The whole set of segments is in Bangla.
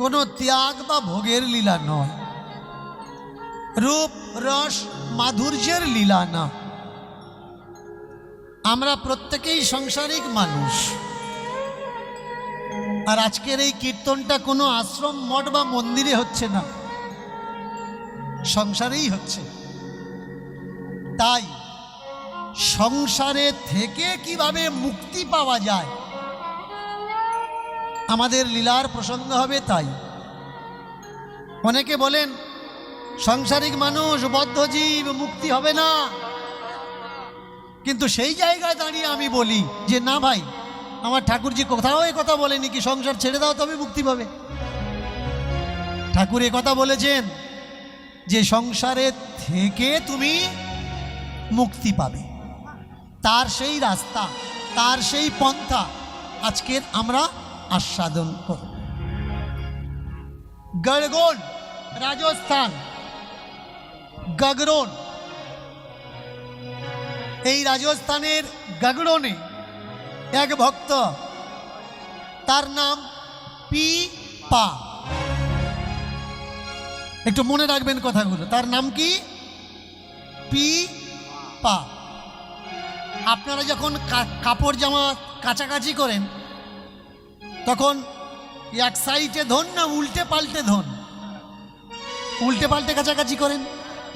কোনো ত্যাগ বা ভোগের লীলা নয়, রূপ রস মাধুর্যের লীলা না। আমরা প্রত্যেকেই সাংসারিক মানুষ, আর আজকের এই কীর্তনটা কোনো আশ্রম মঠ বা মন্দিরে হচ্ছে না, সংসারেই হচ্ছে। তাই সংসারে থেকে কিভাবে মুক্তি পাওয়া যায় আমাদের লীলার প্রসঙ্গ হবে। তাই অনেকে বলেন সাংসারিক মানুষ বদ্ধজীব, মুক্তি হবে না। কিন্তু সেই জায়গায় দাঁড়িয়ে আমি বলি যে না ভাই, আমার ঠাকুরজি কোথাও এ কথা বলেনি কি সংসার ছেড়ে দাও তবে মুক্তি পাবে। ঠাকুর এ কথা বলেছেন যে সংসারে থেকে তুমি মুক্তি পাবে, তার সেই রাস্তা, তার সেই পন্থা আজকের আমরা আস্বাদন করব। গড়গোন রাজস্থান, গগরোন, এই রাজস্থানের গগরোনে এক ভক্ত, তার নাম পি পা। একটু মনে রাখবেন কথাগুলো, তার নাম কি? পি পা। আপনারা যখন কাপড় জামা কাচাকাচি করেন তখন এক সাইডে ধন না উল্টে পাল্টে ধন, উল্টে পাল্টে কাচাকাচি করেন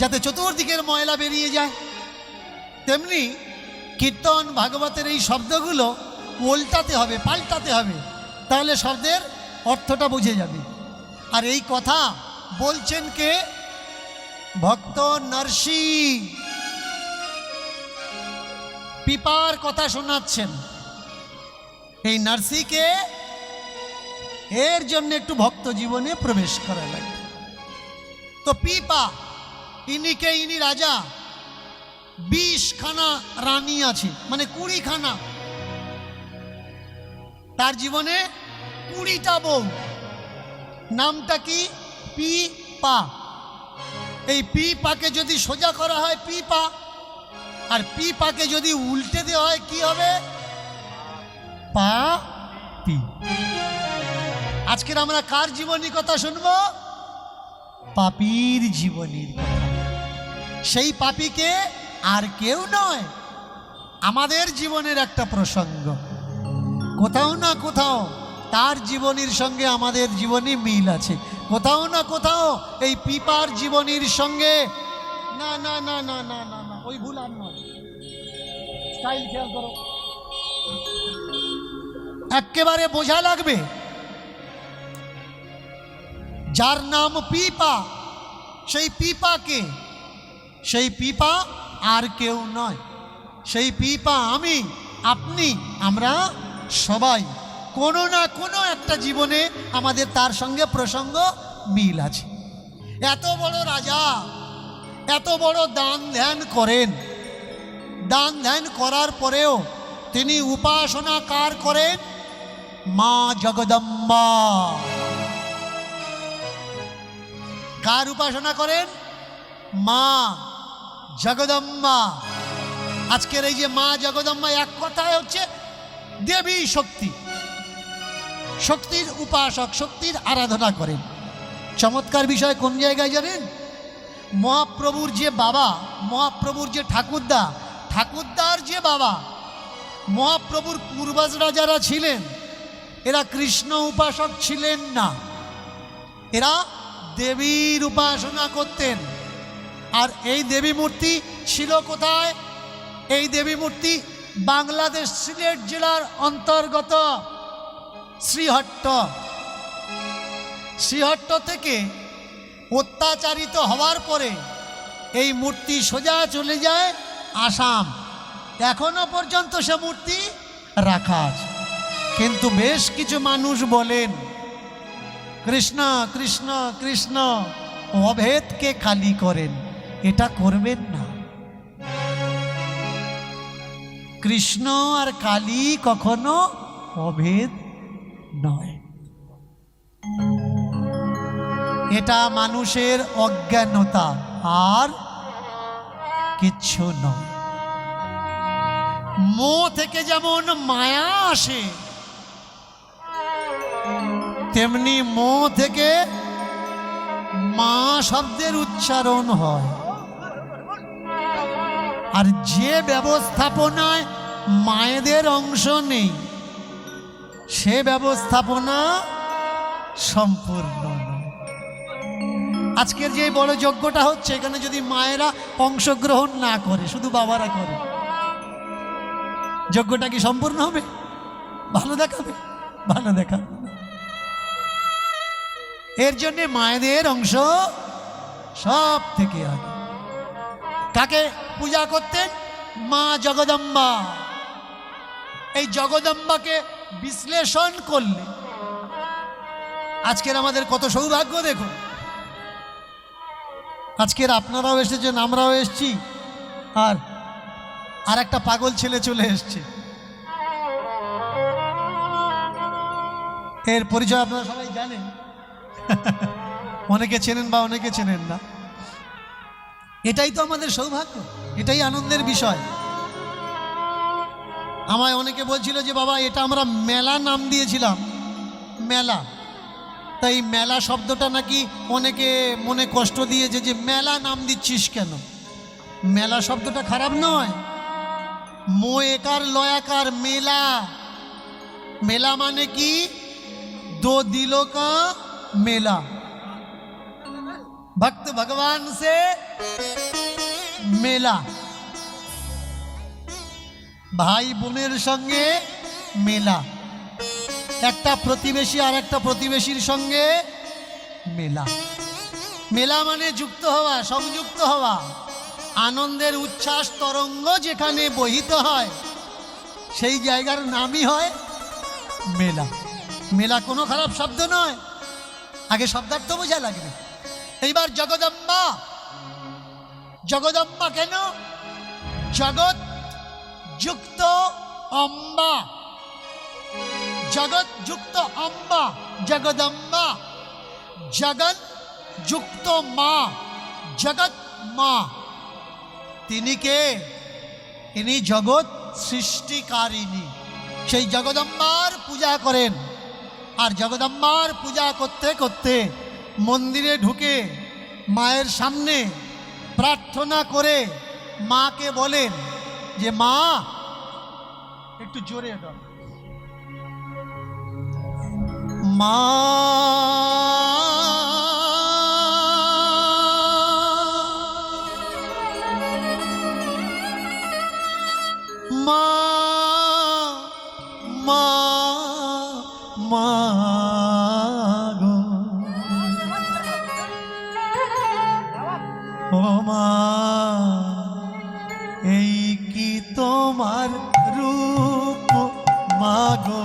যাতে চতুর্দিকের ময়লা বেরিয়ে যায়। তেমনি কীর্তন ভাগবতের এই শব্দগুলো উল্টাতে হবে, পাল্টাতে হবে, তাহলে শব্দের অর্থটা বুঝে যাবে। আর এই কথা বলছেন কে? ভক্ত নরসি পিপার কথা শোনাচ্ছেন। এই নরসিকে এর জন্য একটু ভক্ত জীবনে প্রবেশ করা লাগে। তো পিপা ইনি রাজা, 20খানা রানী আছে, মানে 20খানা। তার জীবনে 20টা বউ। নামটা কি? পি পা। এই পি পাকে যদি সোজা করা হয় পি পা, আর পি পাকে যদি উল্টে দেওয়া হয় কি হবে? পা পি। আজকের আমরা কার জীবনী কথা শুনবো? পাপীর জীবনীর কথা। সেই পাপীকে আর কেউ নয়, আমাদের জীবনের একটা প্রসঙ্গ। কোথাও না কোথাও তার জীবনীর সঙ্গে আমাদের জীবনী মিল আছে, কোথাও না কোথাও এই পিপার জীবনীর সঙ্গে। না না না না না না না, ওই ভুল আর নয়, স্টাইল খেয়াল করো, একেবারে বোঝা লাগবে। যার নাম পিপা, সেই পিপাকে, সেই পিপা আর কেউ নয়, সেই পিপা আমি, আপনি, আমরা সবাই। কোনো না কোনো একটা জীবনে আমাদের তার সঙ্গে প্রসঙ্গ মিল আছে। এত বড় রাজা, এত বড় দান ধ্যান করেন, দান ধ্যান করার পরেও তিনি উপাসনা কার করেন? মা জগদম্বা। কার উপাসনা করেন? মা জগদম্বা। আজকের এই যে মা জগদম্বা, এক কথায় হচ্ছে দেবী শক্তি, শক্তির উপাসক, শক্তির আরাধনা করেন। চমৎকার বিষয় কোন জায়গায় জানেন? মহাপ্রভুর যে বাবা, মহাপ্রভুর যে ঠাকুরদা, ঠাকুরদার যে বাবা, মহাপ্রভুর পূর্বজরা যারা ছিলেন এরা কৃষ্ণ উপাসক ছিলেন না, এরা দেবীর উপাসনা করতেন। আর এই দেবী মূর্তি ছিল কোথায়? এই দেবী মূর্তি বাংলাদেশ সিলেট জেলার অন্তর্গত শ্রীহট্ট। শ্রীহট্ট থেকে অত্যাচারিত হওয়ার পরে এই মূর্তি সোজা চলে যায় আসাম। এখনো পর্যন্ত সে মূর্তি রাখা আছে। কিন্তু বেশ কিছু মানুষ বলেন কৃষ্ণ কৃষ্ণ কৃষ্ণ, অভেদকে খালি করেন, এটা করবেন না। কৃষ্ণ আর কালী কখনো অভেদ নয়, এটা মানুষের অজ্ঞানতা, আর কিচ্ছু নয়। মোহ থেকে যেমন মায়া আসে, তেমনি মো থেকে মা শব্দের উচ্চারণ হয়। আর যে ব্যবস্থাপনায় মায়েদের অংশ নেই সে ব্যবস্থাপনা সম্পূর্ণ নয়। আজকের যে বড় যজ্ঞটা হচ্ছে এখানে যদি মায়েরা অংশগ্রহণ না করে, শুধু বাবারা করে, যজ্ঞটা কি সম্পূর্ণ হবে? ভালো দেখাবে? ভালো দেখাবে। এর জন্য মায়েদের অংশ সব থেকে আগে। কাকে পূজা করতেন? মা জগদম্বা। এই জগদম্বাকে বিশ্লেষণ করলে আজকের আমাদের কত সৌভাগ্য দেখুন। আজকের আপনারাও এসেছেন, আমরাও এসেছি, আর একটা পাগল ছেলে চলে এসছে। এর পরিচয় আপনারা সবাই জানেন, অনেকে চেনেন বা অনেকে চেনেন না। এটাই তো আমাদের সৌভাগ্য, এটাই আনন্দের বিষয়। আমায় অনেকে বলছিল যে বাবা এটা আমরা মেলা নাম দিয়েছিলাম, মেলা। তাই মেলা শব্দটা নাকি অনেকে মনে কষ্ট দিয়েছে যে মেলা নাম দিচ্ছিস কেন। মেলা শব্দটা খারাপ নয়, মো একার লয়াকার মেলা। মেলা মানে কি? दो दिलों का मेला, भक्त भगवान से मेला, भाई বোনের সঙ্গে মেলা, একটা প্রতিবেশী আর একটা প্রতিবেশীর সঙ্গে মেলা। মেলা মানে যুক্ত হওয়া, সংযুক্ত হওয়া, আনন্দের উচ্ছ্বাস তরঙ্গ যেখানে বহিত হয় সেই জায়গার নামই হয় মেলা। মেলা কোনো খারাপ শব্দ নয়, আগে শব্দার্থ বোঝা লাগবে। এইবার জগদম্বা, জগদম্বা কেন? জগৎ যুক্ত অম্বা, জগৎ যুক্ত অম্বা জগদম্বা, জগৎ যুক্ত মা, জগৎ মা। তিনি কে? ইনি জগৎ সৃষ্টিকারিণী। সেই জগদম্বার পূজা করেন। আর জগদম্বার পূজা করতে করতে মন্দিরে ঢুকে মায়ের সামনে প্রার্থনা করে মাকে বলেন যে মা, একটু জোরে দাও, মা মা মা মা গো, ও মা, এই কি তোমার রূপ মা গো,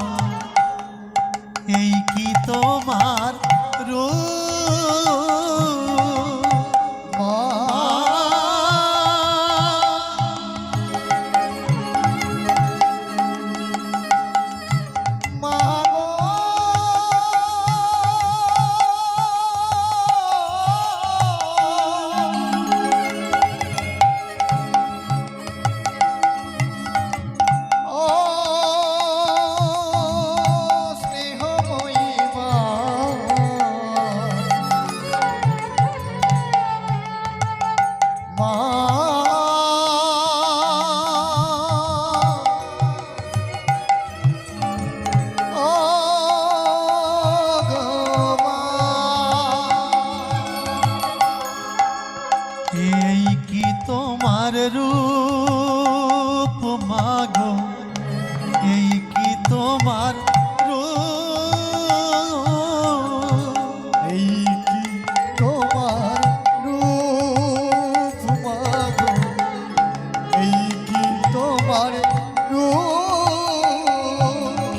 এই কি তোমার রূপ মা। এই কি তোমার রূপ মাগো, এই কি তোমার রূপ, এই কি তোমার রূপ মাগো, এই কি তোমার রূপ।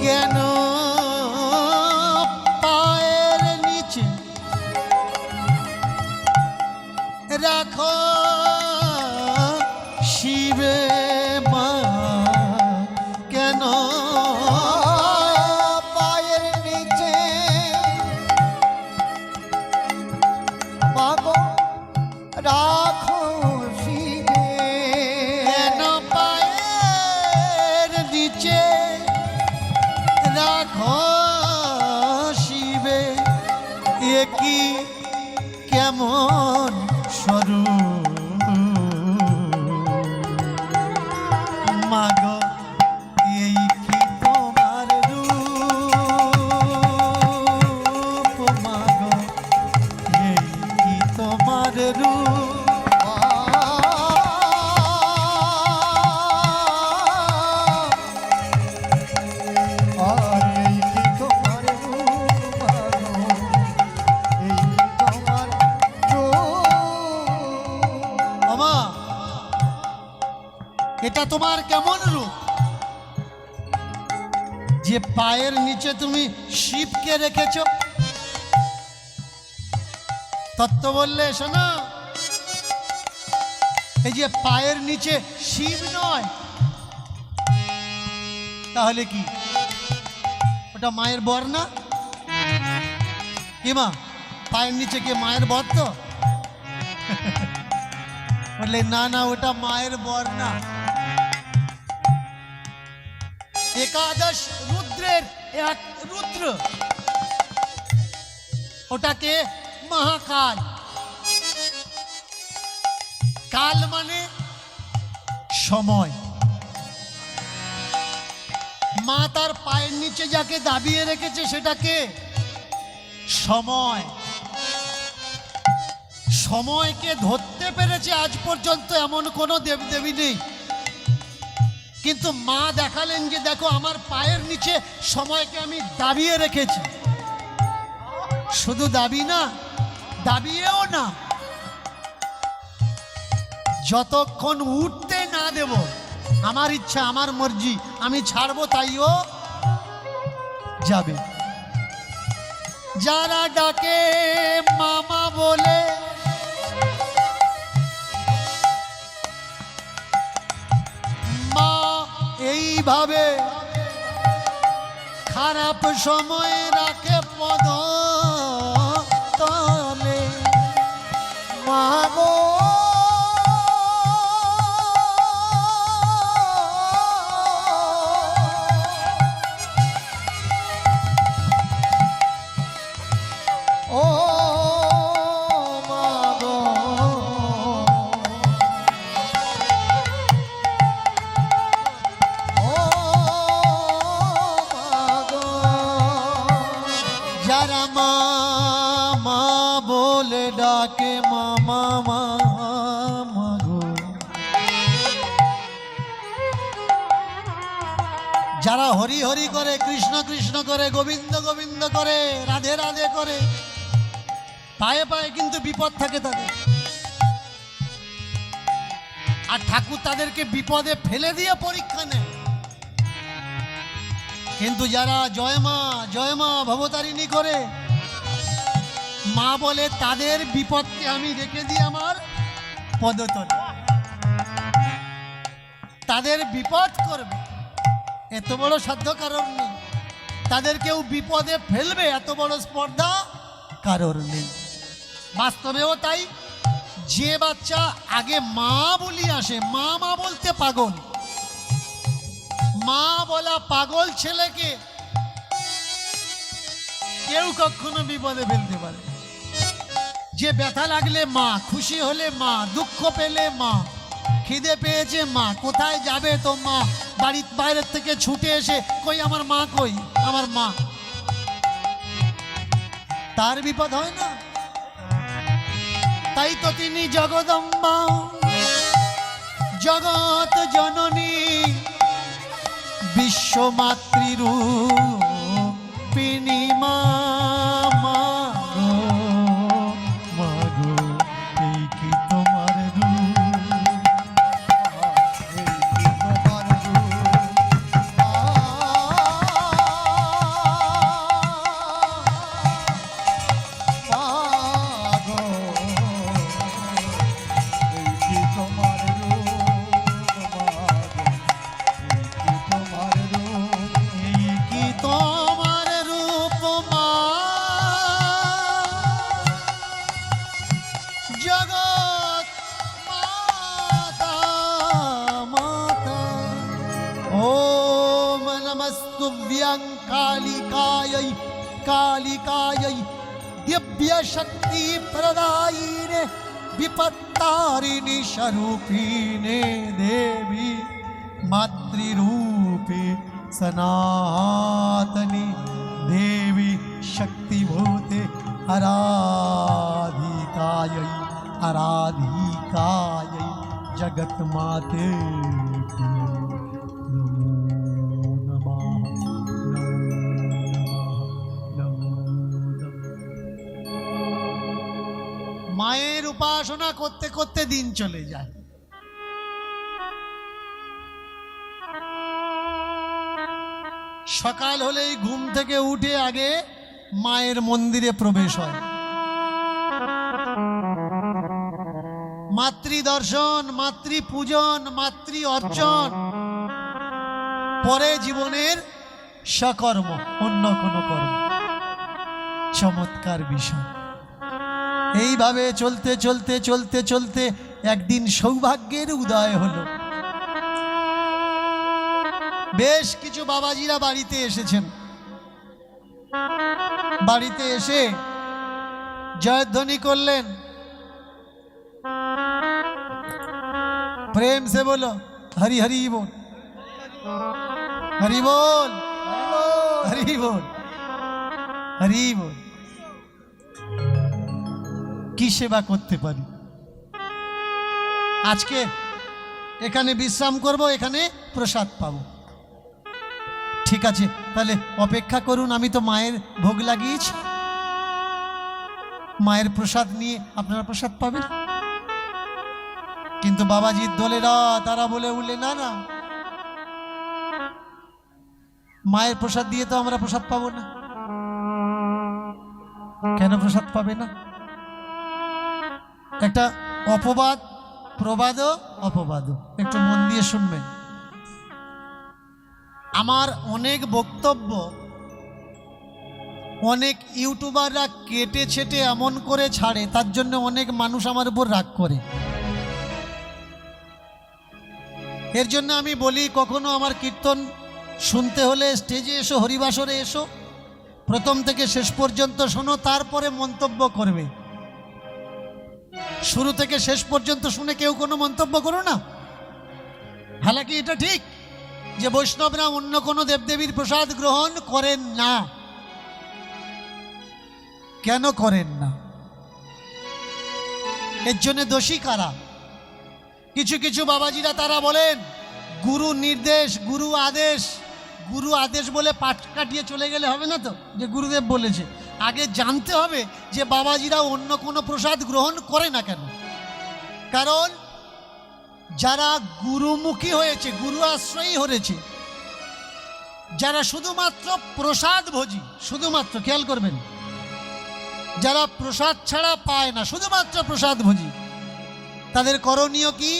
কেন পায়ের নিচে রাখো শিবে মা, কেন পায়ের নিচে মাগো রাখো শিবে, কেন পায়ের নিচে রাখো শিবে। এ কি কেমন স্বরূপ মাগো, এই কি তোমার রূপ মাগো, এই কি তোমার রূপ। এটা তোমার কেমন রূপ যে পায়ের নিচে তুমি শিবকে রেখেছ। তত্ত্ব বললে শোনো, এই যে পায়ের নিচে শিব নয় তাহলে কি ওটা মায়ের বর না? কি মা, পায়ের নিচে কি মায়ের বর? তো বললে না না, ওটা মায়ের বর না, একাদশ রুদ্রের এক রুদ্র, ওটাকে মহাকাল। কাল মানে সময়। মা তার পায়ের নিচে যাকে দাবিয়ে রেখেছে সেটাকে সময়। সময়কে ধরতে পেরেছে আজ পর্যন্ত এমন কোনো দেবদেবী নেই, কিন্তু মা দেখালেন যে দেখো আমার পায়ের নিচে সময়কে আমি দাবিয়ে রেখেছি। শুধু দাবি না, দাবিয়েও না, যতক্ষণ উঠতে না দেব, আমার ইচ্ছা আমার মর্জি, আমি ছাড়বো তাইও যাবে। যারা ডাকে মামা বলে, মা এইভাবে খারাপ সময় রাখে পদ তলে। মা গো ও মা গো, ও মা গো, যারা মা মা বলে ডাকে মামা মামা গো, যারা হরি হরি করে, কৃষ্ণ কৃষ্ণ করে, গোবিন্দ গোবিন্দ করে, রাধে রাধে করে, পায়ে পায়ে কিন্তু বিপদ থাকে তাদের, আর ঠাকুর তাদেরকে বিপদে ফেলে দিয়ে পরীক্ষা নেয়। কিন্তু যারা জয় মা ভবতারিণী করে, মা বলে তাদের বিপদকে আমি রেখে দিই আমার পদতলে, তাদের বিপদ করবে এত বড় সাধ্য কারণ নেই, তাদের কেউ বিপদে ফেলবে এত বড় স্পর্ধা কারোর নেই। বাস্তবেও তাই, যে বাচ্চা আগে মা বলি আসে, মা মা বলতে পাগল, মা বলা পাগল ছেলেকে কেউ কখনো বিপদে ফেলতে পারে। যে ব্যথা লাগলে মা, খুশি হলে মা, দুঃখ পেলে মা, খিদে পেয়েছে মা, কোথায় যাবে তো মা, বাড়ির বাইরের থেকে ছুটে এসে কই আমার মা, কই আমার মা, তার বিপদ হয় না। তাই তো তিনি জগদম্বা, জগৎ জননী, বিশ্বমাতৃরূপিণী মা। মাগো মাগো, এই কি তোমার রূপ, এই কি তোমার রূপ, মাগো এই কি তোমার রূপ, এই কি তোমার রূপ মা। জগৎ মাতা মাতা, ওম নমস্তুভ্যং কালিকাयै কালিকাयै दिव्य शक्ति प्रदायिने विपत्तारिणी स्वरूपिणे देवी मातृरूपे सनातनी देवी शक्तिभूते आराधिकायै आराधिकायै जगत माते মায়ের উপাসনা করতে করতে দিন চলে যায়। সকাল হলেই ঘুম থেকে উঠে আগে মায়ের মন্দিরে প্রবেশ হয়, মাতৃ দর্শন, মাতৃ পূজন, মাতৃ অর্চন, পরে জীবনের সকর্ম, অন্য কোনো কর্ম। চমৎকার বিষয়। এইভাবে চলতে চলতে চলতে চলতে একদিন সৌভাগ্যের উদয় হলো। বেশ কিছু বাবাজিরা বাড়িতে এসেছেন। বাড়িতে এসে জয়ধ্বনি করলেন, প্রেম সে বলো হরি হরি বল, হরি বল, হরি বল, হরি বল। কি সেবা করতে পারি? আজকে এখানে বিশ্রাম করব, এখানে প্রসাদ পাবো। ঠিক আছে, তাহলে অপেক্ষা করুন, আমি তো মায়ের ভোগ লাগিয়েছি, মায়ের প্রসাদ নিয়ে আপনারা প্রসাদ পাবেন। কিন্তু বাবাজির দলেরা তারা বলে উঠলে, না না, মায়ের প্রসাদ দিয়ে তো আমরা প্রসাদ পাবো না। কেন প্রসাদ পাবে না? একটা অপবাদ, প্রবাদ, অপবাদ, একটু মন দিয়ে শুনবেন। আমার অনেক বক্তব্য অনেক ইউটিউবাররা কেটে ছেটে এমন করে ছাড়ে, তার জন্য অনেক মানুষ আমার উপর রাগ করে। এর জন্য আমি বলি, কখনো আমার কীর্তন শুনতে হলে স্টেজে এসো, হরিবাসরে এসো, প্রথম থেকে শেষ পর্যন্ত শোনো, তারপরে মন্তব্য করবে। শুরু থেকে শেষ পর্যন্ত শুনে কেউ কোনো মন্তব্য করো না। হালাকি এটা ঠিক যে বৈষ্ণবরা অন্য কোনো দেবদেবীর প্রসাদ গ্রহণ করেন না। কেন করেন না? এর জন্য দোষী কারা? কিছু কিছু বাবাজিরা তারা বলেন গুরু নির্দেশ, গুরু আদেশ। গুরু আদেশ বলে পাট কাটিয়ে চলে গেলে হবে না তো, যে গুরুদেব বলেছে। আগে জানতে হবে যে বাবাজিরা অন্য কোনো প্রসাদ গ্রহণ করে না কেন। কারণ যারা গুরুমুখী হয়েছে, গুরু আশ্রয়ী হয়েছে, যারা শুধুমাত্র প্রসাদ ভোজী, শুধুমাত্র খেয়াল করবেন, যারা প্রসাদ ছাড়া পায় না, শুধুমাত্র প্রসাদ ভোজী, তাদের করণীয় কি?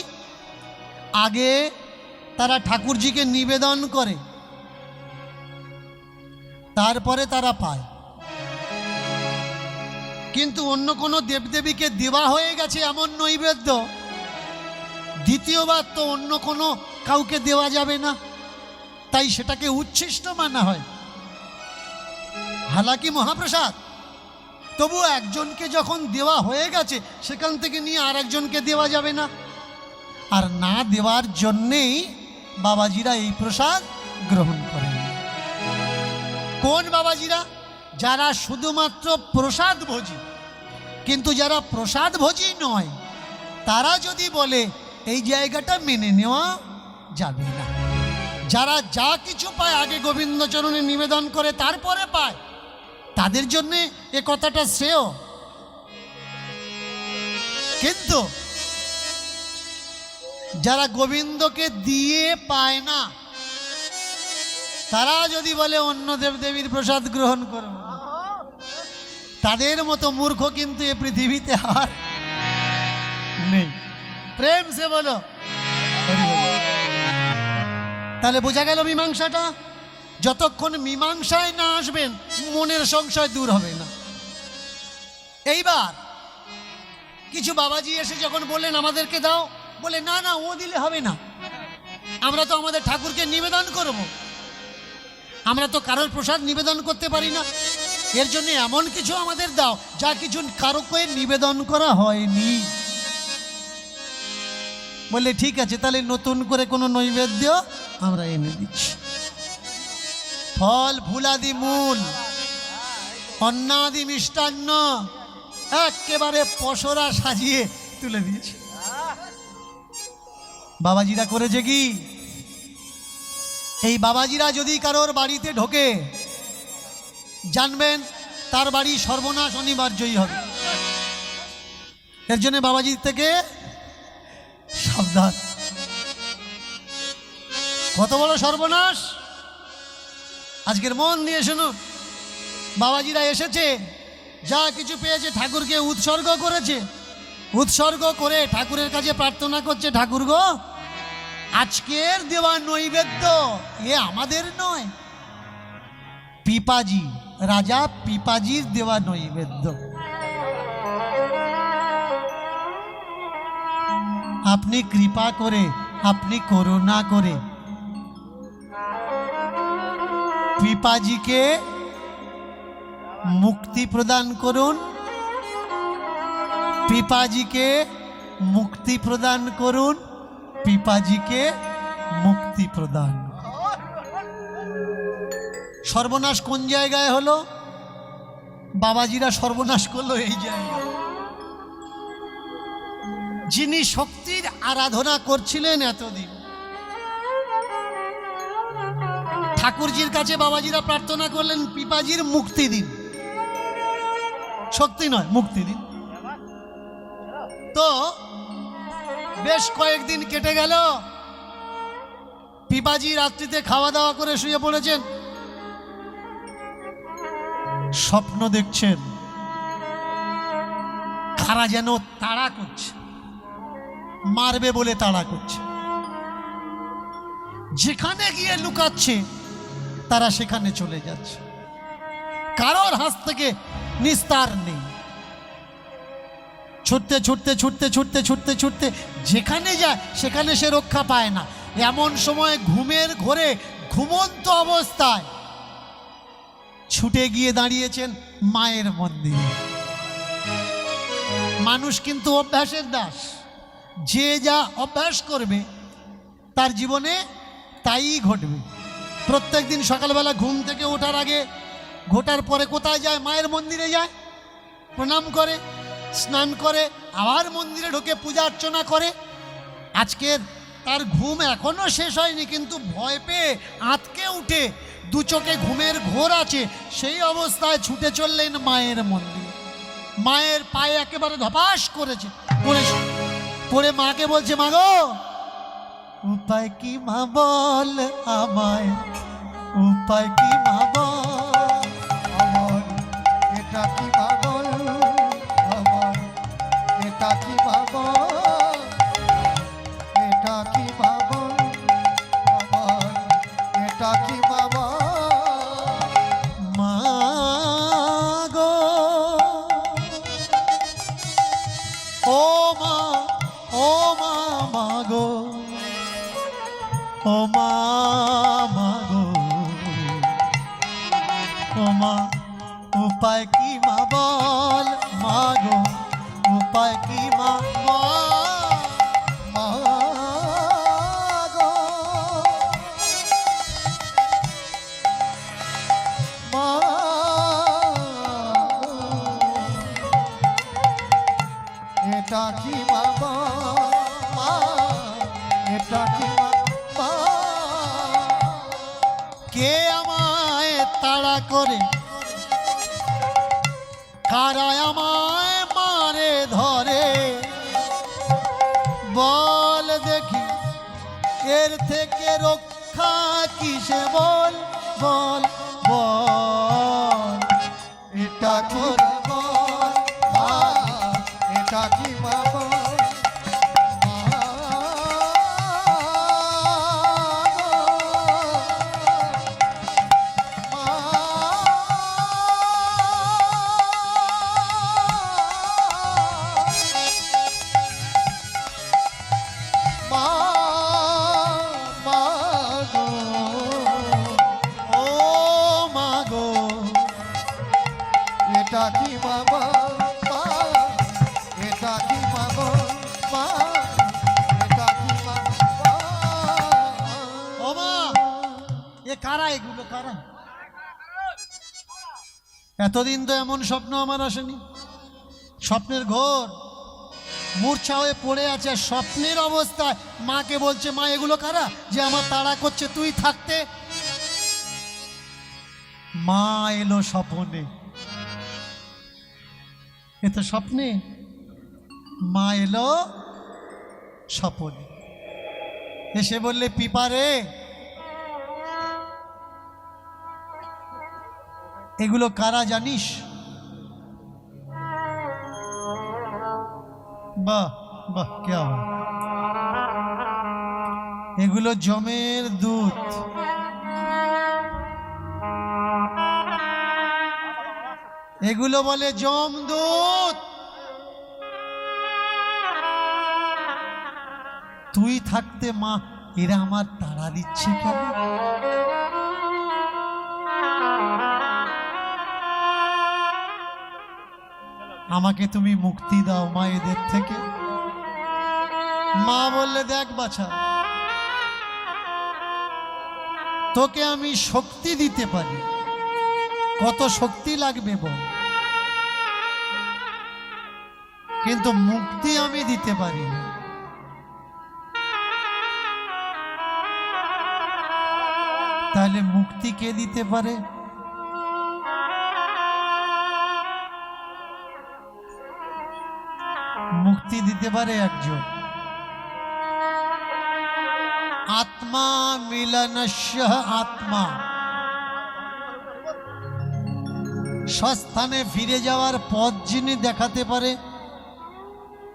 আগে তারা ঠাকুরজিকে নিবেদন করে, তারপরে তারা পায়। কিন্তু অন্য কোনো দেবদেবীকে দেওয়া হয়ে গেছে এমন নৈবেদ্য, দ্বিতীয়বার তো অন্য কোনো কাউকে দেওয়া যাবে না, তাই সেটাকে উচ্ছিষ্ট মানা হয়। হালাকি মহাপ্রসাদ, তবু একজনকে যখন দেওয়া হয়ে গেছে সেখান থেকে নিয়ে আর একজনকে দেওয়া যাবে না। আর না দেওয়ার জন্যেই বাবাজিরা এই প্রসাদ গ্রহণ করেন। কোন বাবাজিরা? যারা শুধুমাত্র প্রসাদ ভোজী। কিন্তু যারা প্রসাদ ভোজী নয়, তারা যদি বলে এই জায়গাটা মেনে নেওয়া যাবে না, যারা যা কিছু পায় আগে গোবিন্দচরণে নিবেদন করে তারপরে পায়, তাদের জন্য এ কথাটা শ্রেয়। কিন্তু যারা গোবিন্দকে দিয়ে পায় না, তারা যদি বলে অন্য দেবদেবীর প্রসাদ গ্রহণ করব, তাদের মতো মূর্খ কিন্তু এ পৃথিবীতে আর নেই। প্রেম সে বলো। তাহলে বোঝা গেল মীমাংসাটা। যতক্ষণ মীমাংসায় না আসবেন মনের সংশয় দূর হবে না। এইবার কিছু বাবাজি এসে যখন বললেন আমাদেরকে দাও, বলে না না, ও দিলে হবে না, আমরা তো আমাদের ঠাকুরকে নিবেদন করব, আমরা তো কারোর প্রসাদ নিবেদন করতে পারি না। এর জন্য এমন কিছু আমাদের দাও যা কিছু কারোকে নিবেদন করা হয়নি। বললে ঠিক আছে, তাহলে নতুন করে কোনো নৈবেদ্য আমরা এনে দিচ্ছি। ফল ফুলাদি মূল অন্নাদি মিষ্টান্ন একেবারে পসরা সাজিয়ে তুলে দিয়েছে। বাবাজিরা করেছে কি, এই বাবাজিরা যদি কারোর বাড়িতে ঢোকে জানবেন তার বাড়ি সর্বনাশ অনিবার্যই হবে। এর জন্য বাবাজির থেকে সাবধান। কত বড় সর্বনাশ আজকের মন দিয়ে শুনুন। বাবাজিরা এসেছে, যা কিছু পেয়েছে ঠাকুরকে উৎসর্গ করেছে, উৎসর্গ করে ঠাকুরের কাছে প্রার্থনা করছে, ঠাকুর গো আজকের দেওয়া নৈবেদ্য এ আমাদের নয়, পিপাজি রাজা পিপাজির দেওয়া নৈবেদ্য। আপনি কৃপা করে, আপনি করুণা করে পিপাজিকে মুক্তি প্রদান করুন, পিপাজিকে মুক্তি প্রদান করুন, পিপাজিকে মুক্তি প্রদান। সর্বনাশ কোন জায়গায় হলো? বাবাজিরা সর্বনাশ করলো এই জায়গায়। যিনি শক্তির আরাধনা করছিলেন এতদিন, ঠাকুরজির কাছে বাবাজিরা প্রার্থনা করলেন পিপাজির মুক্তি দিন, শক্তি নয় মুক্তি দিন। তো বেশ কয়েকদিন কেটে গেল, পিপাজি রাত্রিতে খাওয়া দাওয়া করে শুয়ে পড়েছেন, স্বপ্ন দেখছেন কারা যেন তাড়া করছে, মারবে বলে তাড়া করছে। যেখানে গিয়ে লুকাচ্ছে তারা সেখানে চলে যাচ্ছে, কারোর হাত থেকে নিস্তার নেই। ছুটতে ছুটতে ছুটতে ছুটতে ছুটতে ছুটতে যেখানে যায় সেখানে সে রক্ষা পায় না। এমন সময় ঘুমের ঘোরে ঘুমন্ত অবস্থায় ছুটে গিয়ে দাঁড়িয়েছেন মায়ের মন্দিরে। মানুষ কিন্তু অভ্যাসের দাস, যে যা অভ্যাস করবে তার জীবনে তাই ঘটবে। প্রত্যেক দিন সকালবেলা ঘুম থেকে ওঠার আগে, ঘোটার পরে কোথায় যায়? মায়ের মন্দিরে যায়, প্রণাম করে, স্নান করে, আবার মন্দিরে ঢোকে পূজা অর্চনা করে। আজকের তার ঘুম এখনো শেষ হয়নি, কিন্তু ভয় পেয়ে আঁতকে উঠে দু চোখে ঘুমের ঘোর আছে, সেই অবস্থায় ছুটে চললেন মায়ের মন্দিরে। মায়ের পায়ে একেবারে ধপাস করেছে, পড়ে মাকে বলছে, মা গো উপায় কি মা বল আমায়, উপায় কি মা বল আমার, এটা কি মা বল আমার, এটা কি মা বল, এটা কি মা বল আমার, এটা কি মা বল। মা গো ও মা, ও মা, মা গো ও মা, মা গো ও মা, উপায় কি মা বল, মা গো উপায় কি মা বল, মা গো মা, এটা কি মা বল, মা এটা কি মা, কে আমায় তাড়া করে, কারা আমায় মারে ধরে, বল দেখি এর থেকে রক্ষা কিসে, বল বল বল, এটা করে বল, এটা কি মা বল, মা গো ও মা এতদিন তো এমন স্বপ্ন আমার আসেনি। স্বপ্নের ঘোর মূর্ছা হয়ে পড়ে আছে, স্বপ্নের অবস্থায় মাকে বলছে, মা এগুলো কারা যে আমার তাড়া করছে, তুই থাকতে। মা এলো স্বপ্নে, এ তো স্বপ্নে। মা এলো স্বপ্নে, এসে বললে, পিপারে এগুলো কারা জানিস? বাহ বাহ, কে? এগুলো জমের দুধ। এগুলো বলে জম দুধ। তুই থাকতে মা এরা আমার তাড়া দিচ্ছে কেন? আমাকে তুমি মুক্তি দাও মা এদের থেকে। মা বললে, দেখ বাছা, তোকে আমি শক্তি দিতে পারি, কত শক্তি লাগবে বল, কিন্তু মুক্তি আমি দিতে পারি না। তাহলে মুক্তি কে দিতে পারে? মুক্তি দিতে পারে একজন, আত্মা মিলনস্য আত্মা। স্বস্থানে ফিরে যাওয়ার পথ যিনি দেখাতে পারে,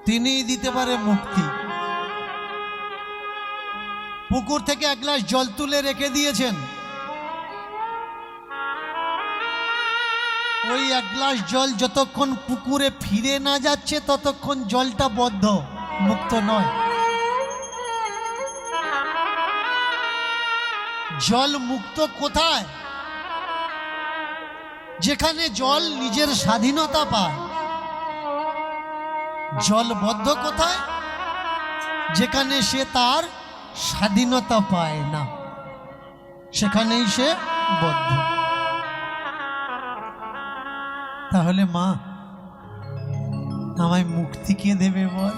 তিনিই দিতে পারে মুক্তি। পুকুর থেকে এক গ্লাস জল তুলে রেখে দিয়েছেন, ওই এক গ্লাস জল যতক্ষণ পুকুরে ফিরে না যাচ্ছে ততক্ষণ জলটা বদ্ধ, মুক্ত নয়। জল মুক্ত কোথায়? যেখানে জল নিজের স্বাধীনতা পায়। জল বদ্ধ কোথায়? যেখানে সে তার স্বাধীনতা পায় না, সেখানেই সে বদ্ধ। তাহলে মা আমায় মুক্তি কে দেবে বল?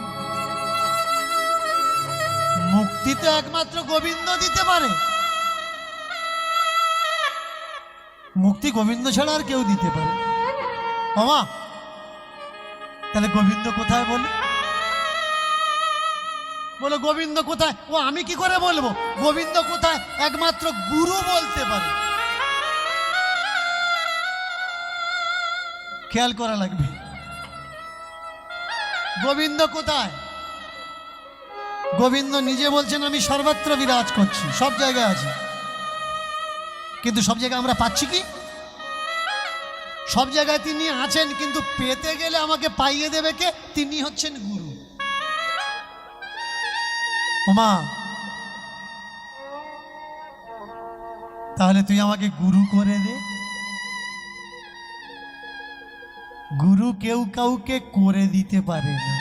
মুক্তি তো একমাত্র গোবিন্দ দিতে পারে। মুক্তি গোবিন্দ ছাড়া আর কেউ দিতে পারে? মামা তাহলে গোবিন্দ কোথায় বলে? বলো গোবিন্দ কোথায়? ও আমি কি করে বলবো গোবিন্দ কোথায়? একমাত্র গুরু বলতে পারে। খেয়াল করা লাগবে, গোবিন্দ কোথায়? গোবিন্দ নিজে বলছেন, আমি সর্বত্র বিরাজ করছি, সব জায়গায় আছি। কিন্তু সব জায়গায় আমরা পাচ্ছি কি? সব জায়গায় তিনি আছেন, কিন্তু পেতে গেলে আমাকে পাইয়ে দেবে কে? তিনি হচ্ছেন গুরু। ওমা তাহলে তুই আমাকে গুরু করে দে। গুরু কেউ কাউকে করে দিতে পারে না।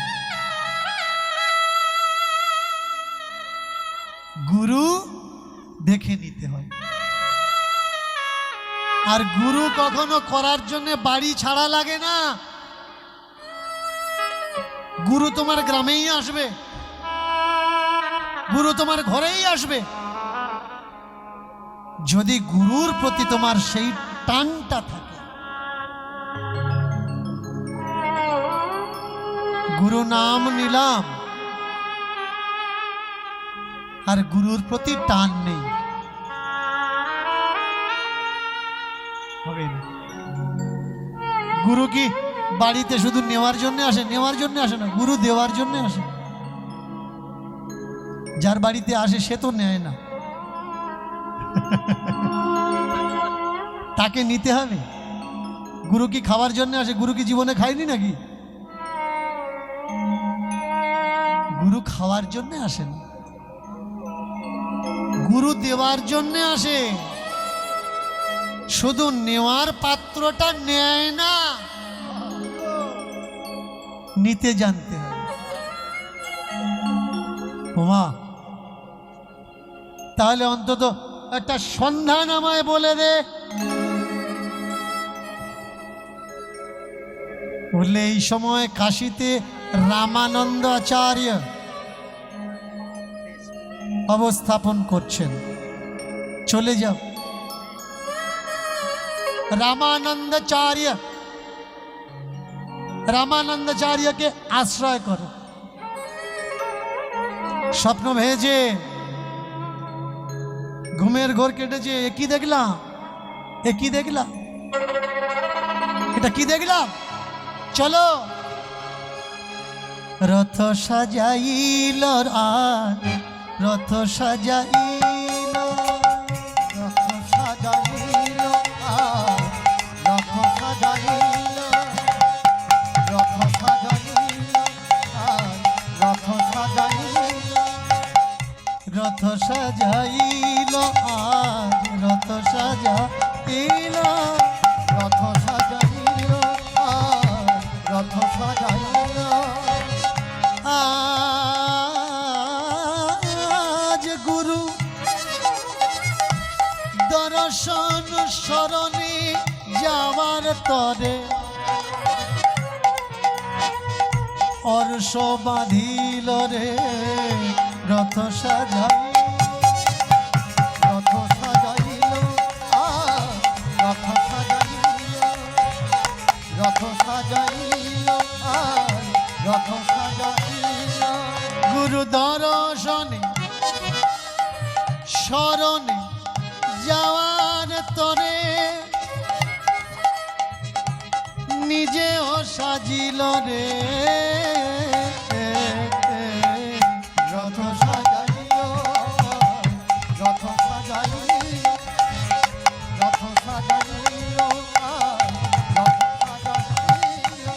গুরু দেখে নিতে হয়। আর গুরু কখনো করার জন্য বাড়ি ছাড়া লাগে না। গুরু তোমার গ্রামেই আসবে, গুরু তোমার ঘরেই আসবে, যদি গুরুর প্রতি তোমার সেই টানটা থাকে। গুরু নাম নিলাম আর গুরুর প্রতি টান নেই, হবে না। গুরু কি বাড়িতে শুধু নেওয়ার জন্য আসে? নেওয়ার জন্য আসে না, গুরু দেওয়ার জন্য আসে। যার বাড়িতে আসে সে তো নেয় না, তাকে নিতে হবে। গুরু কি খাওয়ার জন্য আসে? গুরু কি জীবনে খায়নি নাকি? গুরু খাওয়ার জন্য আসে না, গুরু দেওয়ার জন্য আসে। শুধু নেওয়ার পাত্রটা নেয় না, নিতে জানতে হবে। ওমা তাহলে অন্তত একটা সন্ধান আমায় বলে দে, বললে এই সময় কাশীতে রামানন্দ আচার্য অবস্থাপন করছেন, চলে যাও। রামানন্দাচার্যকে আশ্রয় করো। স্বপ্ন ভেজে ঘুমের ঘোর কেটেছে, এ কি দেখলাম, এ কি দেখলাম, এটা কি দেখলাম, চলো। রথ সাজাইল আর রথ সাজাইল, রথ সাজাইল আর রথ সাজাইল, রথ সাজাইল আর রথ সাজাইল, রথ সাজাইল আর রথ সাজাইল, রথ সাজাইল আর রথ সাজাইল। আজ গুরু দর্শন শরণে যাওয়ার তরে অর্শ বাঁধিল রে রথ সাজাই, রথ সাজাইল আর রথ সাজাইল, রথ সাজাইল আর রথ সাজাইল। গুরু দর্শনে শরণে যাওয়ার তরে নিজেও সাজিল রে রথ সাজাইল, রথ সাজাইল, রথ সাজাইল আর রথ সাজাইল।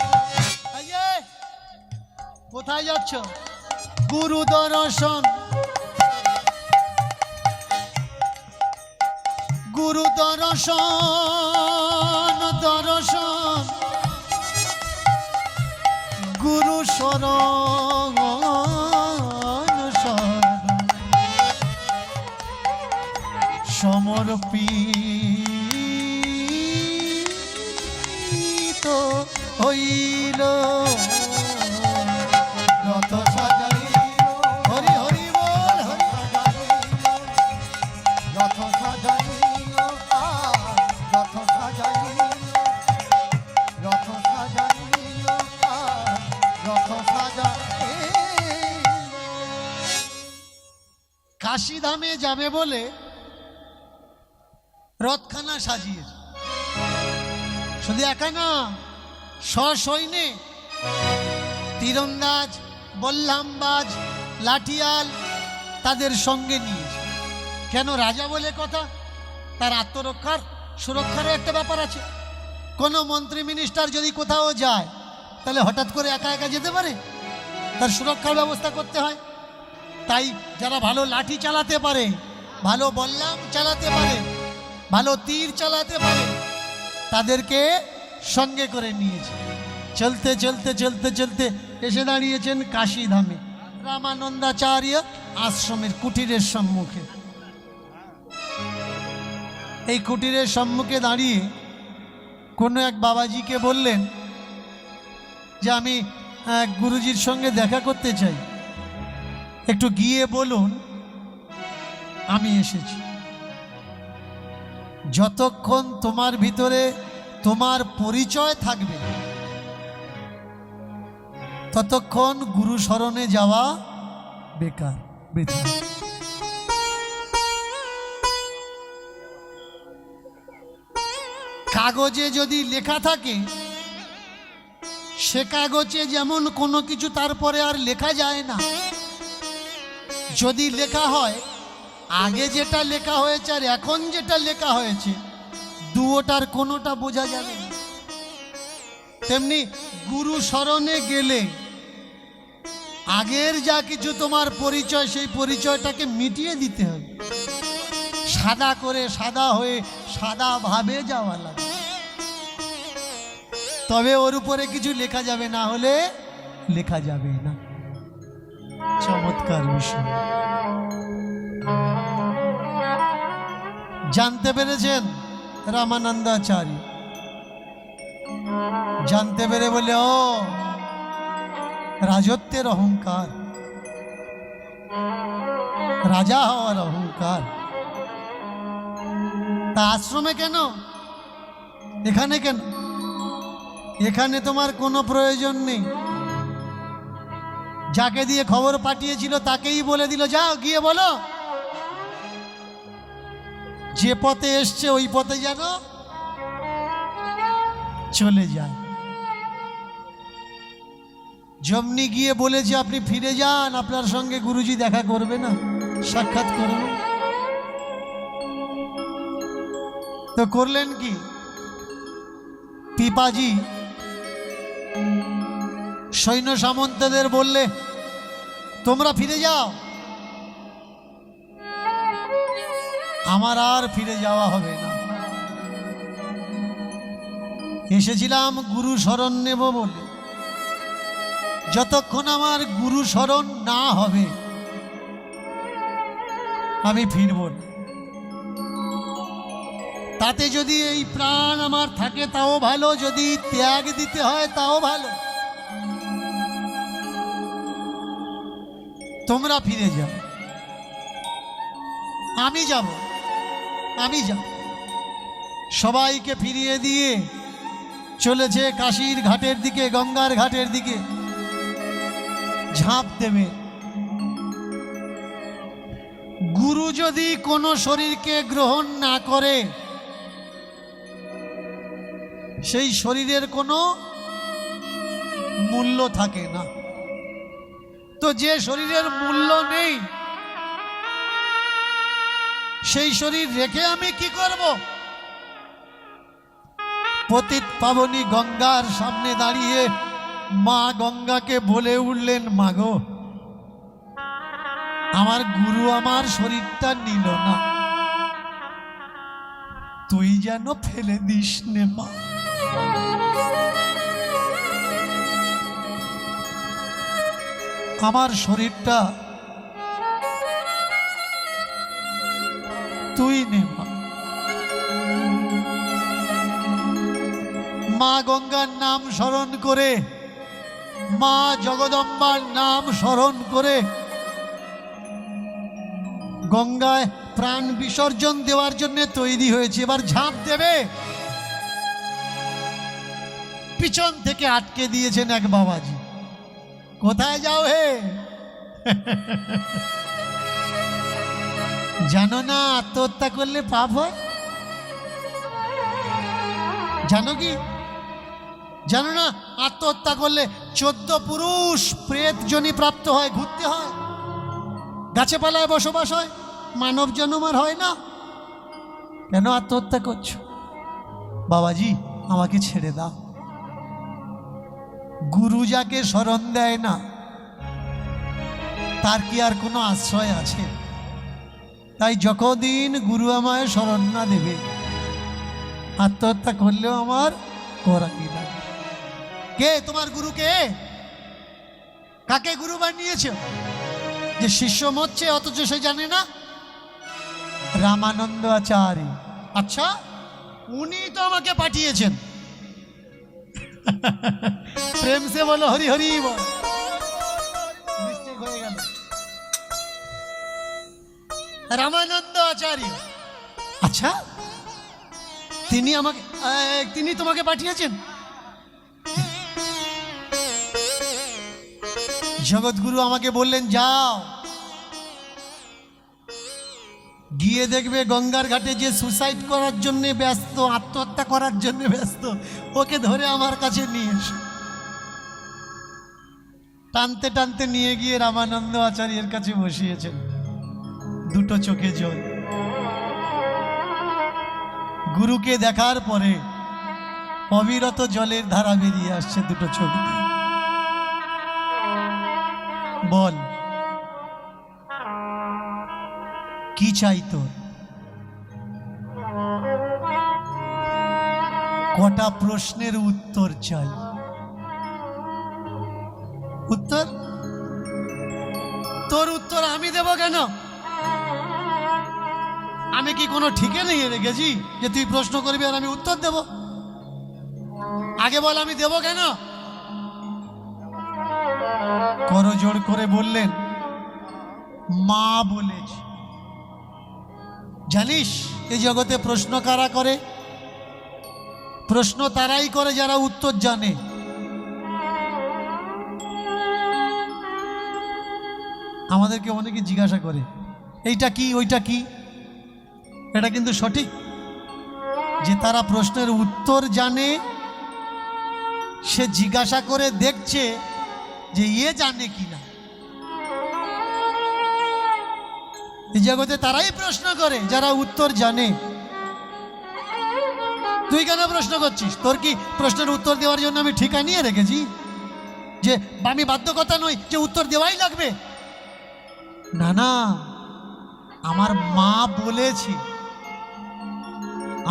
কোথায় যাচ্ছ? গুরু দর্শন, গুরু দর্শন, দর্শন গুরু শরণ, সমর্পিত হইল। রথ সাজাইল, হরি হরি বল, হরি রথ সাজাইল আর রথ সাজাইল, রথ সাজাইল আর রথ সাজাইল। কাশীধামে যাবে বলে রথখানা সাজিয়েছে। শুধু একা না, সসৈন্যে তীরন্দাজ, বল্লামবাজ, লাঠিয়াল তাদের সঙ্গে নিয়েছে। কেন? রাজা বলে কথা, তার আত্মরক্ষার সুরক্ষারও একটা ব্যাপার আছে। কোনো মন্ত্রী মিনিস্টার যদি কোথাও যায় তাহলে হঠাৎ করে একা একা যেতে পারে, তার সুরক্ষার ব্যবস্থা করতে হয়। তাই যারা ভালো লাঠি চালাতে পারে, ভালো বল্লাম চালাতে পারে, ভালো তীর চালাতে পারে, তাদেরকে সঙ্গে করে নিয়েছে। চলতে চলতে চলতে চলতে এসে দাঁড়িয়েছেন কাশীধামে রামানন্দাচার্য আশ্রমের কুটিরের সম্মুখে। এই কুটিরের সম্মুখে দাঁড়িয়ে কোনো এক বাবাজিকে বললেন যে আমি গুরুজির সঙ্গে দেখা করতে চাই, একটু গিয়ে বলুন আমি এসেছি। যতক্ষণ তোমার ভিতরে তোমার পরিচয় থাকবে ততক্ষণ গুরু শরণে যাওয়া বেকার, বৃথা। কাগজে যদি লেখা থাকে সে কাগজে যেমন কোনো কিছু তারপরে আর লেখা যায় না। যদি লেখা হয় আগে যেটা লেখা হয়েছে আর এখন যেটা লেখা হয়েছে দুটার কোনোটা বোঝা যাবে না। তেমনি গুরু শরণে গেলে আগের যা কিছু তোমার পরিচয় সেই পরিচয়টাকে মিটিয়ে দিতে হবে। সাদা করে সাদা হয়ে সাদা ভাবে যাওয়া লাগে, তবে ওর উপরে কিছু লেখা যাবে, না হলে লেখা যাবে না। চমৎকার বিষয় জানতে পেরেছেন রামানন্দাচার্য। জানতে পেরে বলে, ও রাজত্বের অহংকার, রাজা হওয়ার অহংকার। তা আশ্রমে কেন, এখানে কেন? এখানে তোমার কোনো প্রয়োজন নেই। যাকে দিয়ে খবর পাঠিয়েছিল তাকেই বলে দিল, যাও গিয়ে বলো যে পথে এসছে ওই পথে যেন চলে যায়। যেমনি গিয়ে বলেছে আপনি ফিরে যান, আপনার সঙ্গে গুরুজি দেখা করবে না, সাক্ষাৎ করবে। তো করলেন কি, পিপাজি সৈন্য সামন্তদের বললে তোমরা ফিরে যাও, আমার আর ফিরে যাওয়া হবে না। এসেছিলাম গুরু শরণ নেব বলে, যতক্ষণ আমার গুরু শরণ না হবে আমি ফিরব না। তাতে যদি এই প্রাণ আমার থাকে তাও ভালো, যদি ত্যাগ দিতে হয় তাও ভালো। তোমরা ফিরে যাও, আমি যাব, আমি যাব। সবাইকে ফিরিয়ে দিয়ে চলেছে কাশীর ঘাটের দিকে, গঙ্গার ঘাটের দিকে ঝাঁপ দেবে। গুরু যদি কোনো শরীরকে গ্রহণ না করে, সেই শরীরের কোনো মূল্য থাকে না। তো যে শরীরের মূল্য নেই, সেই শরীর রেখে আমি কি করব? পতিত পাবনী গঙ্গার সামনে দাঁড়িয়ে মা গঙ্গাকে বলে উঠলেন, মাগো, আমার গুরু আমার শরীরটা নিল না, তুই যেন ফেলে দিস নে মা। আমার শরীরটা তুই নে মা। মা গঙ্গার নাম স্মরণ করে, মা জগদম্বার নাম স্মরণ করে গঙ্গায় প্রাণ বিসর্জন দেওয়ার জন্য তৈরি হয়েছে। এবার ঝাঁপ দেবে, পিছন থেকে আটকে দিয়েছেন এক বাবাজি। কোথায় যাও হে? জানো না আত্মহত্যা করলে পাপ হয়? জানো কি? জানো না আত্মহত্যা করলে 14 পুরুষ প্রেত জনি প্রাপ্ত হয়, ঘুরতে হয়, গাছে পালায় বসবাস হয়, মানব জন্ম আর হয় না। কেন আত্মহত্যা করছো? বাবাজি আমাকে ছেড়ে দাও। গুরু যাকে শরণ দেয় না তার কি আর কোনো আশ্রয় আছে? তাই যতদিন গুরু আমায় শরণ না দেবে, আত্মহত্যা করলেও আমার করাই না। কে তোমার গুরু? কে? কাকে গুরু বানিয়েছে? যে শিষ্য মরছে অথচ সে জানে না? রামানন্দ আচার্য। আচ্ছা, উনি তো আমাকে পাঠিয়েছেন। প্রেম সে বলো হরি হরি বল। মিস্টেক হয়ে গেল। রামানন্দ আচার্য। আচ্ছা, তিনি তোমাকে পাঠিয়েছেন? জগৎগুরু আমাকে বললেন, যাও গিয়ে দেখবে গঙ্গার ঘাটে যে সুসাইড করার জন্য ব্যস্ত, আত্মহত্যা করার জন্য ব্যস্ত, ওকে ধরে আমার কাছে নিয়ে এসো। টানতে টানতে নিয়ে গিয়ে রামানন্দ আচার্যের কাছে বসিয়েছেন। দুটো চোখে জল। গুরুকে দেখার পরে অবিরত জলের ধারা বেরিয়ে আসছে দুটো চোখ দিয়ে। বল কি চাই তোর? কটা প্রশ্নের উত্তর চাই। উত্তর? তোর উত্তর আমি দেব কেন? আমি কি কোনো ঠিকে নিয়ে রেখেছি যে তুই প্রশ্ন করবি আর আমি উত্তর দেব? আগে বল আমি দেব কেন? করজোড় করে বললেন মা বলেছে। জানিস এই জগতে প্রশ্ন কারা করে? প্রশ্ন তারাই করে যারা উত্তর জানে। আমাদেরকে অনেকে জিজ্ঞাসা করে এইটা কি ওইটা কি। এটা কিন্তু সঠিক যে তারা প্রশ্নের উত্তর জানে, সে জিজ্ঞাসা করে দেখছে যে ইয়ে জানে কিনা। এই জগতে তারাই প্রশ্ন করে যারা উত্তর জানে। তুই কেন প্রশ্ন করছিস? তোর কি প্রশ্নের উত্তর দেওয়ার জন্য আমি ঠিকা নিয়ে রেখেছি যে আমি বাধ্যকতা নই যে উত্তর দেওয়াই লাগবে? না না, আমার মা বলেছে,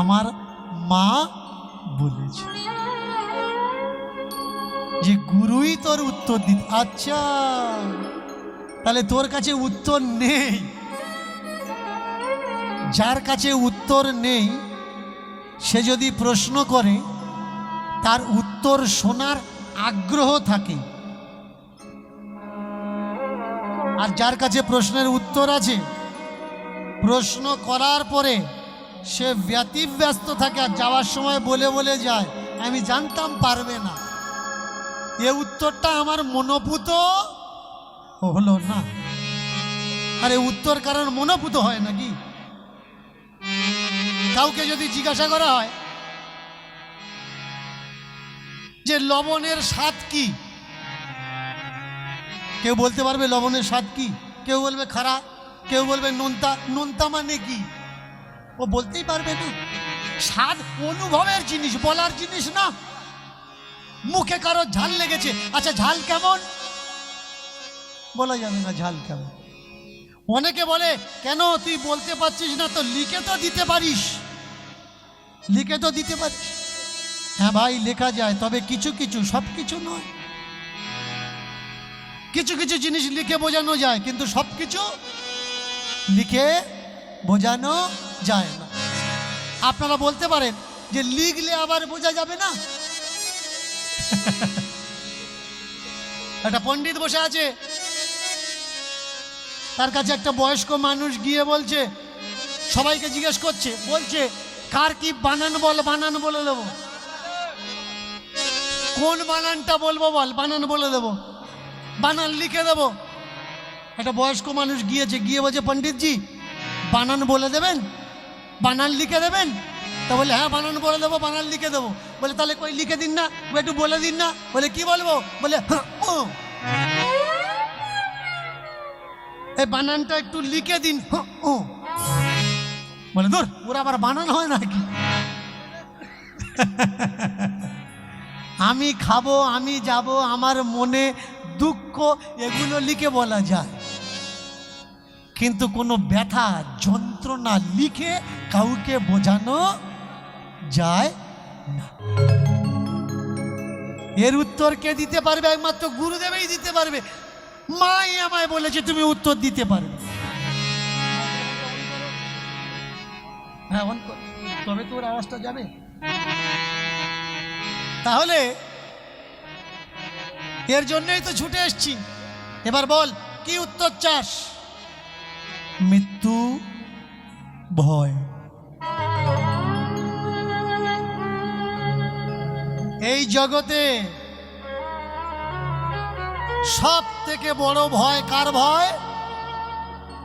আমার মা বলেছে যে গুরুই তোর উত্তর দিত। আচ্ছা, তাহলে তোর কাছে উত্তর নেই। যার কাছে উত্তর নেই সে যদি প্রশ্ন করে তার উত্তর শোনার আগ্রহ থাকে, আর যার কাছে প্রশ্নের উত্তর আছে প্রশ্ন করার পরে সে ব্যতিব্যস্ত থাকে আর যাওয়ার সময় বলে বলে যায় আমি জানতাম পারবে না, এ উত্তরটা আমার মনোপুত হলো না। আরে উত্তর কারণ মনোপুত হয় নাকি? কাউকে যদি জিজ্ঞাসা করা হয় যে লবণের স্বাদ কি, কেউ বলতে পারবে লবণের স্বাদ কি? কেউ বলবে খারাপ, কেউ বলবে নোনতা। নোনতা মানে কি ও বলতেই পারবে না। স্বাদ অনুভবের জিনিস, বলার জিনিস না। মুখে কারো ঝাল লেগেছে, আচ্ছা ঝাল কেমন? বলা যাবে না ঝাল কেমন। অনেকে বলে কেন তুই বলতে পারছিস না? তো লিখে তো দিতে পারিস, লিখে তো দিতে পারিস। হ্যাঁ ভাই লেখা যায়, তবে কিছু কিছু, সব কিছু নয়। কিছু কিছু জিনিস লিখে বোঝানো যায়, কিন্তু সব কিছু লিখে বোঝানো যায় না। আপনারা বলতে পারেন যে লিখলে আবার বোঝা যাবে না। একটা পণ্ডিত বসে আছে, তার কাছে একটা বয়স্ক মানুষ গিয়ে বলছে, সবাইকে জিজ্ঞেস করছে, বলছে কার কি বানান বল, বানান বলে দেবো। কোন বানানটা বলবো বল, বানান বলে দেবো, বানান লিখে দেবো। একটা বয়স্ক মানুষ গিয়েছে, গিয়ে বলছে পণ্ডিতজি বানান বলে দেবেন, বানান লিখে দেবেন? তা বলে হ্যাঁ বানান বলে দেবো, বানান লিখে দেবো। বলে তাহলে কই লিখে দিন না, একটু বলে দিন না। বলে কি বলবো? বলে এই বানানটা একটু লিখে দিন। বলে ধুর, ওরা আবার বানান হয় নাকি? আমি খাবো, আমি যাব, আমার মনে দুঃখ, এগুলো লিখে বলা যায়, কিন্তু কোনো ব্যথা যন্ত্রণা লিখে কাউকে বোঝানো যায় না। এর উত্তর কে দিতে পারবে? একমাত্র গুরুদেবই দিতে পারবে। মাই আমায় বলেছে তুমি উত্তর দিতে পারবে। হ্যাঁ অন কর, তবে তোর আওয়াজটা যাবে। তাহলে এর জন্যই তো ছুটে এসছি। এবার বল কি উত্তর চাস? মৃত্যু ভয়। এই জগতে সব থেকে বড় ভয় কার ভয়?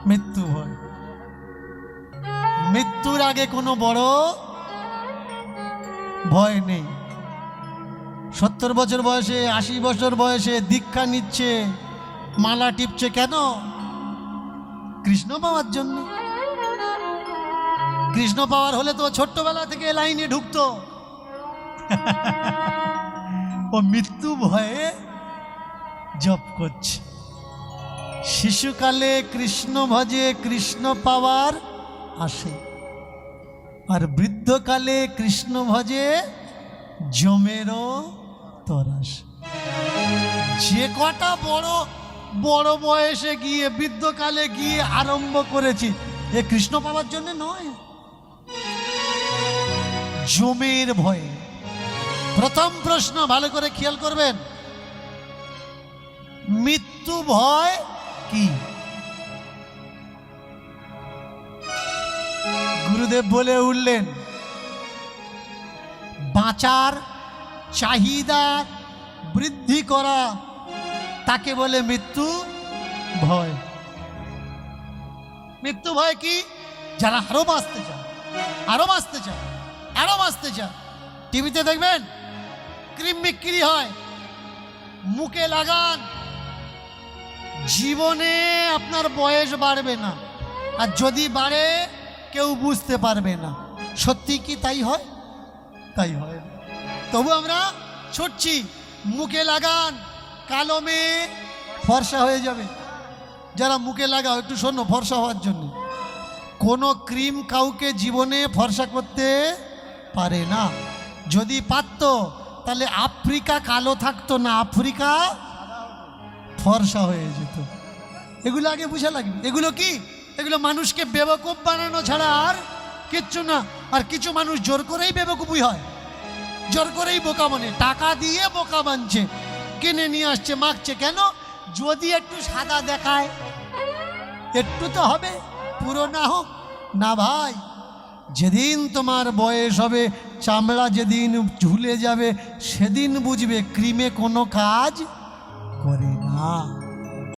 মৃত্যু ভয়। মৃত্যুর আগে কোনো বড় ভয় নেই। 70 বছর বয়সে, 80 বছর বয়সে দীক্ষা নিচ্ছে, মালা টিপছে কেন? কৃষ্ণ পাওয়ার জন্য। কৃষ্ণ পাওয়ার হলে তো ছোট্টবেলা থেকে লাইনে ঢুকতো। ও মৃত্যু ভয়ে জপ করছে। শিশুকালে কৃষ্ণ ভজে, কৃষ্ণ পাওয়ার আসে, আর বৃদ্ধকালে কৃষ্ণ ভজে জমেরও তরাস। যে কটা বড় বড় বয়সে গিয়ে বৃদ্ধকালে গিয়ে আরম্ভ করেছি, এ কৃষ্ণ পাওয়ার জন্য নয়, জমের ভয়ে। প্রথম প্রশ্ন ভালো করে খেয়াল করবেন, মৃত্যু ভয় কি? গুরুদেব বলে উঠলেন, বাঁচার চাহিদা বৃদ্ধি করা তাকে বলে মৃত্যু ভয়। মৃত্যু ভয় কি? যারা আরো বাঁচতে চায়, আরো বাঁচতে চায়, আরো বাঁচতে চায়। টিভিতে দেখবেন ক্রিম বিক্রি হয়, মুখে লাগান, জীবনে আপনার বয়স বাড়বে না, আর যদি বাড়ে কেউ বুঝতে পারবে না। সত্যি কি তাই হয়? তাই হয়। তবু আমরা ছুটছি, মুখে লাগান, কালো মেয়ে ফর্সা হয়ে যাবে। যারা মুখে লাগাও একটু শোনো, ফর্সা হওয়ার জন্য কোনো ক্রিম কাউকে জীবনে ফর্সা করতে পারে না। যদি পারত তাহলে আফ্রিকা কালো থাকতো না, আফ্রিকা ফর্সা হয়ে যেত। এগুলো আগে বুঝা লাগবে। এগুলো কি? এগুলো মানুষকে বেবকুফ বানানো ছাড়া আর কিচ্ছু না। আর কিছু মানুষ জোর করেই বেবকুফই হয়, জোর করেই বোকা বানে, টাকা দিয়ে বোকা বানছে, কিনে নিয়ে আসছে, মাখছে। কেন? যদি একটু সাদা দেখায়, একটু তো হবে, পুরো না হোক না। ভাই, যেদিন তোমার বয়স হবে, চামড়া যেদিন ঝুলে যাবে, সেদিন বুঝবে ক্রিমে কোনো কাজ করে না।